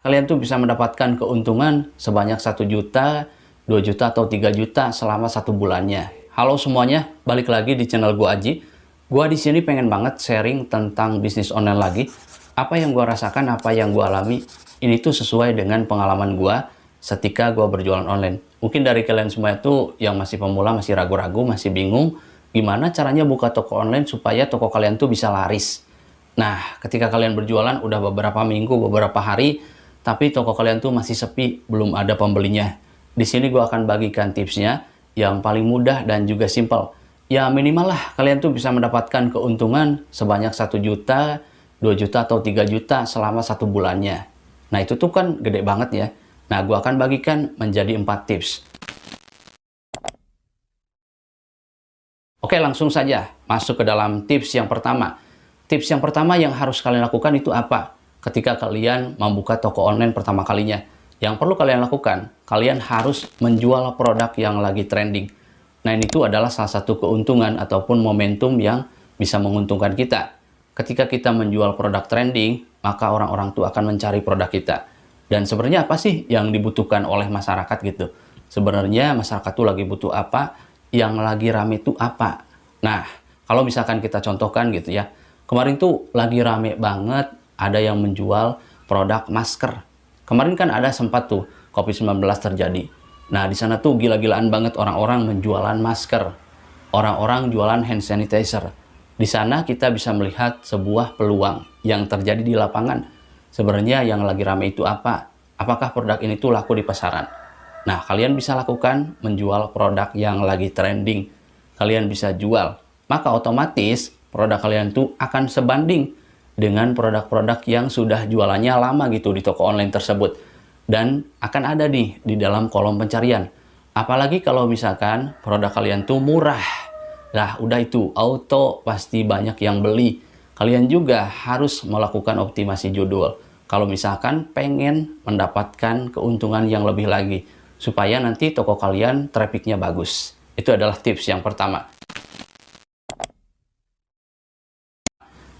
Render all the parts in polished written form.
kalian tuh bisa mendapatkan keuntungan sebanyak 1 juta, 2 juta, atau 3 juta selama 1 bulannya. Halo semuanya, balik lagi di channel gua Aji. Gua di sini pengen banget sharing tentang bisnis online lagi. Apa yang gua rasakan, apa yang gua alami, ini tuh sesuai dengan pengalaman gua ketika gua berjualan online. Mungkin dari kalian semua itu yang masih pemula, masih ragu-ragu, masih bingung gimana caranya buka toko online supaya toko kalian tuh bisa laris. Nah, ketika kalian berjualan udah beberapa minggu, beberapa hari, tapi toko kalian tuh masih sepi, belum ada pembelinya. Di sini gue akan bagikan tipsnya yang paling mudah dan juga simple. Ya minimal lah kalian tuh bisa mendapatkan keuntungan sebanyak 1 juta, 2 juta, atau 3 juta selama 1 bulannya. Nah itu tuh kan gede banget ya. Nah gue akan bagikan menjadi 4 tips. Oke, langsung saja masuk ke dalam tips yang pertama. Tips yang pertama yang harus kalian lakukan itu apa? Ketika kalian membuka toko online pertama kalinya. Yang perlu kalian lakukan, kalian harus menjual produk yang lagi trending. Nah, ini tuh adalah salah satu keuntungan ataupun momentum yang bisa menguntungkan kita. Ketika kita menjual produk trending, maka orang-orang tuh akan mencari produk kita. Dan sebenarnya apa sih yang dibutuhkan oleh masyarakat gitu? Sebenarnya masyarakat tuh lagi butuh apa? Yang lagi rame tuh apa? Nah, kalau misalkan kita contohkan gitu ya. Kemarin tuh lagi rame banget ada yang menjual produk masker. Kemarin kan ada sempat tuh COVID-19 terjadi. Nah, di sana tuh gila-gilaan banget orang-orang menjualan masker. Orang-orang jualan hand sanitizer. Di sana kita bisa melihat sebuah peluang yang terjadi di lapangan. Sebenarnya yang lagi rame itu apa? Apakah produk ini tuh laku di pasaran? Nah, kalian bisa lakukan menjual produk yang lagi trending. Kalian bisa jual. Maka otomatis produk kalian tuh akan sebanding dengan produk-produk yang sudah jualannya lama gitu di toko online tersebut. Dan akan ada nih di dalam kolom pencarian. Apalagi kalau misalkan produk kalian tuh murah. Nah, udah itu auto pasti banyak yang beli. Kalian juga harus melakukan optimasi judul. Kalau misalkan pengen mendapatkan keuntungan yang lebih lagi. Supaya nanti toko kalian trafficnya bagus. Itu adalah tips yang pertama.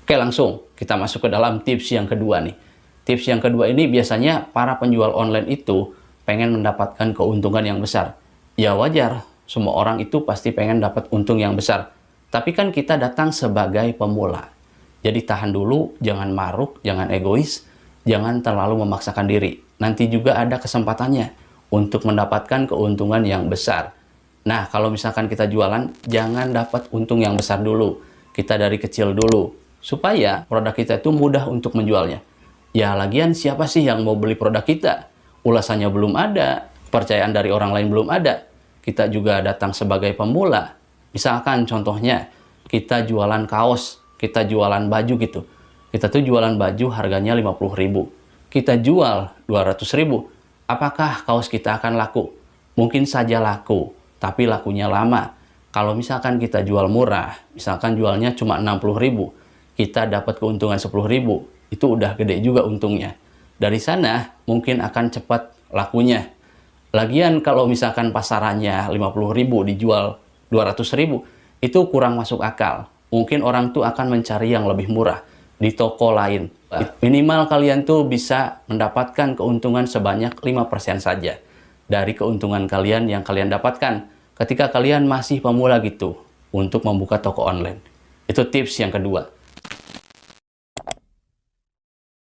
Oke, langsung kita masuk ke dalam tips yang kedua nih. Tips yang kedua ini biasanya para penjual online itu pengen mendapatkan keuntungan yang besar. Ya wajar, semua orang itu pasti pengen dapat untung yang besar. Tapi kan kita datang sebagai pemula. Jadi tahan dulu, jangan maruk, jangan egois, jangan terlalu memaksakan diri. Nanti juga ada kesempatannya untuk mendapatkan keuntungan yang besar. Nah, kalau misalkan kita jualan, jangan dapat untung yang besar dulu. Kita dari kecil dulu. Supaya produk kita itu mudah untuk menjualnya. Ya lagian siapa sih yang mau beli produk kita? Ulasannya belum ada, kepercayaan dari orang lain belum ada. Kita juga datang sebagai pemula. Misalkan contohnya, kita jualan kaos, kita jualan baju gitu. Kita tuh jualan baju harganya 50.000. Kita jual 200.000. Apakah kaos kita akan laku? Mungkin saja laku, tapi lakunya lama. Kalau misalkan kita jual murah, misalkan jualnya cuma 60.000. Kita dapat keuntungan 10.000, itu udah gede juga untungnya. Dari sana mungkin akan cepat lakunya. Lagian kalau misalkan pasarannya 50.000 dijual 200.000, itu kurang masuk akal. Mungkin orang tuh akan mencari yang lebih murah di toko lain. Minimal kalian tuh bisa mendapatkan keuntungan sebanyak 5% saja dari keuntungan kalian yang kalian dapatkan ketika kalian masih pemula gitu untuk membuka toko online. Itu tips yang kedua.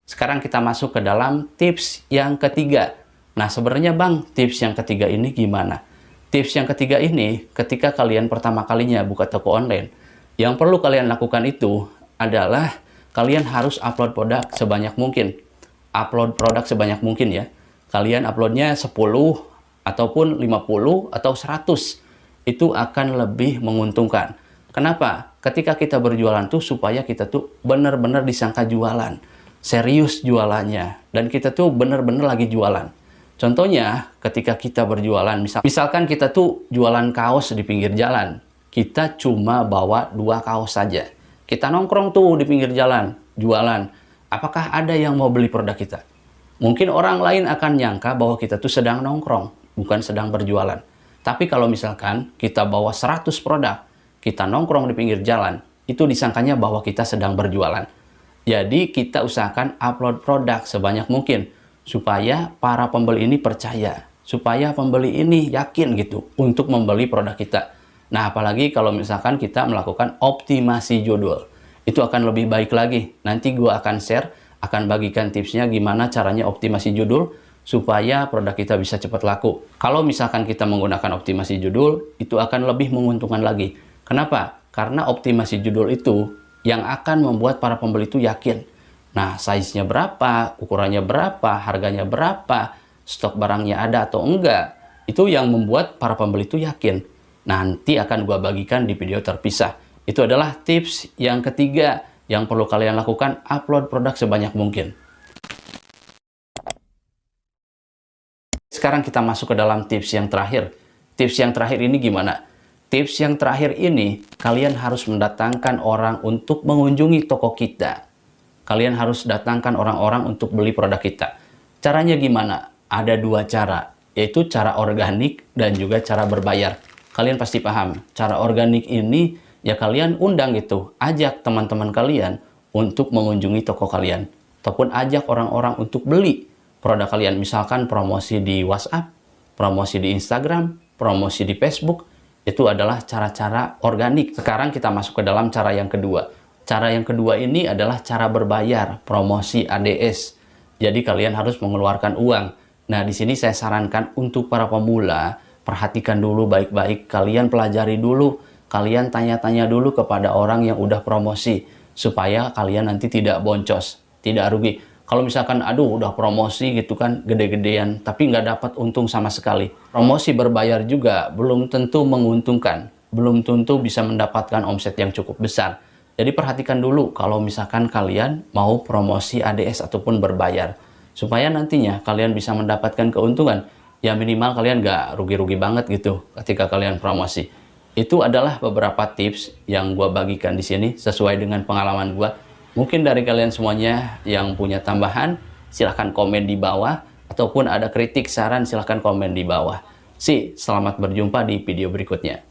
Sekarang kita masuk ke dalam tips yang ketiga. Nah, sebenarnya Bang, tips yang ketiga ini gimana? Tips yang ketiga ini, ketika kalian pertama kalinya buka toko online, yang perlu kalian lakukan itu adalah kalian harus upload produk sebanyak mungkin. Upload produk sebanyak mungkin ya. Kalian uploadnya 10, ataupun 50, atau 100. Itu akan lebih menguntungkan. Kenapa? Ketika kita berjualan tuh supaya kita tuh benar-benar disangka jualan. Serius jualannya, dan kita tuh bener-bener lagi jualan. Contohnya ketika kita berjualan, misalkan kita tuh jualan kaos di pinggir jalan, kita cuma bawa 2 kaos saja. Kita nongkrong tuh di pinggir jalan jualan, apakah ada yang mau beli produk kita? Mungkin orang lain akan nyangka bahwa kita tuh sedang nongkrong, bukan sedang berjualan. Tapi kalau misalkan kita bawa 100 produk, kita nongkrong di pinggir jalan, itu disangkanya bahwa kita sedang berjualan. Jadi kita usahakan upload produk sebanyak mungkin supaya para pembeli ini percaya, supaya pembeli ini yakin gitu untuk membeli produk kita. Nah, apalagi kalau misalkan kita melakukan optimasi judul, itu akan lebih baik lagi. Nanti gua akan share, akan bagikan tipsnya gimana caranya optimasi judul supaya produk kita bisa cepat laku. Kalau misalkan kita menggunakan optimasi judul, itu akan lebih menguntungkan lagi. Kenapa? Karena optimasi judul itu yang akan membuat para pembeli itu yakin. Nah, size-nya berapa, ukurannya berapa, harganya berapa, stok barangnya ada atau enggak, itu yang membuat para pembeli itu yakin. Nanti akan gua bagikan di video terpisah. Itu adalah tips yang ketiga yang perlu kalian lakukan, upload produk sebanyak mungkin. Sekarang kita masuk ke dalam tips yang terakhir. Tips yang terakhir ini gimana? Tips yang terakhir ini, kalian harus mendatangkan orang untuk mengunjungi toko kita. Kalian harus datangkan orang-orang untuk beli produk kita. Caranya gimana? Ada dua cara, yaitu cara organik dan juga cara berbayar. Kalian pasti paham, cara organik ini ya kalian undang gitu, ajak teman-teman kalian untuk mengunjungi toko kalian. Ataupun ajak orang-orang untuk beli produk kalian, misalkan promosi di WhatsApp, promosi di Instagram, promosi di Facebook, itu adalah cara-cara organik. Sekarang kita masuk ke dalam cara yang kedua. Cara yang kedua ini adalah cara berbayar, promosi ADS. Jadi kalian harus mengeluarkan uang. Nah, di sini saya sarankan untuk para pemula, perhatikan dulu baik-baik, kalian pelajari dulu, kalian tanya-tanya dulu kepada orang yang udah promosi, supaya kalian nanti tidak boncos, tidak rugi. Kalau misalkan, aduh udah promosi gitu kan, gede-gedean, tapi nggak dapat untung sama sekali. Promosi berbayar juga belum tentu menguntungkan, belum tentu bisa mendapatkan omset yang cukup besar. Jadi perhatikan dulu kalau misalkan kalian mau promosi ADS ataupun berbayar. Supaya nantinya kalian bisa mendapatkan keuntungan, ya minimal kalian nggak rugi-rugi banget gitu ketika kalian promosi. Itu adalah beberapa tips yang gue bagikan di sini sesuai dengan pengalaman gue. Mungkin dari kalian semuanya yang punya tambahan, silahkan komen di bawah. Ataupun ada kritik, saran, silahkan komen di bawah. Selamat berjumpa di video berikutnya.